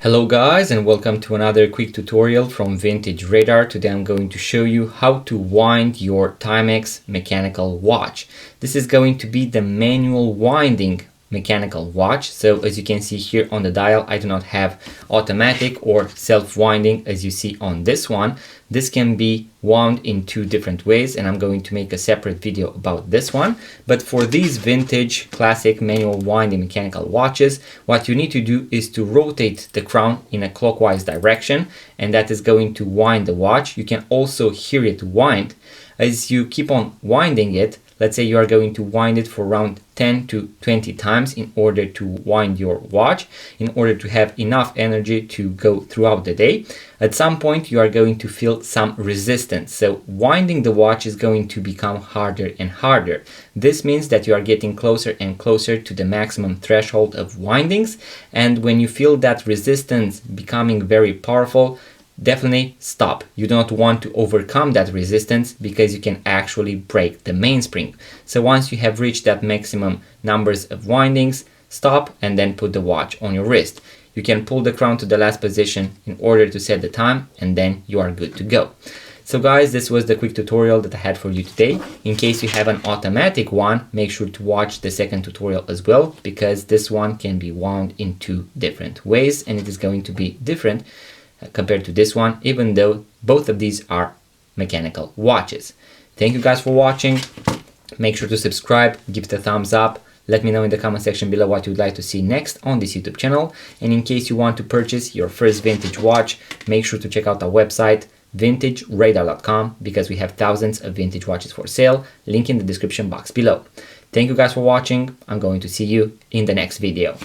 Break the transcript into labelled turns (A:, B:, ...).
A: Hello guys, and welcome to another quick tutorial from Vintage Radar. Today I'm going to show you how to wind your Timex mechanical watch. This is going to be the manual winding mechanical watch. So as you can see here on the dial, I do not have automatic or self-winding as you see on this one. This can be wound in two different ways, and I'm going to make a separate video about this one. But for these vintage classic manual winding mechanical watches, what you need to do is to rotate the crown in a clockwise direction, and that is going to wind the watch. You can also hear it wind. As you keep on winding it, let's say you are going to wind it for around 10 to 20 times in order to wind your watch, in order to have enough energy to go throughout the day. At some point you are going to feel some resistance, so winding the watch is going to become harder and harder. This means that you are getting closer and closer to the maximum threshold of windings, and when you feel that resistance becoming very powerful, definitely stop. You don't want to overcome that resistance because you can actually break the mainspring. So once you have reached that maximum numbers of windings, stop and then put the watch on your wrist. You can pull the crown to the last position in order to set the time, and then you are good to go. So guys, this was the quick tutorial that I had for you today. In case you have an automatic one, make sure to watch the second tutorial as well, because this one can be wound in two different ways and it is going to be different compared to this one, even though both of these are mechanical watches. Thank you guys for watching. Make sure to subscribe, give it a thumbs up. Let me know in the comment section below what you'd like to see next on this YouTube channel. And in case you want to purchase your first vintage watch, make sure to check out our website vintageradar.com, because we have thousands of vintage watches for sale. Link in the description box below. Thank you guys for watching. I'm going to see you in the next video.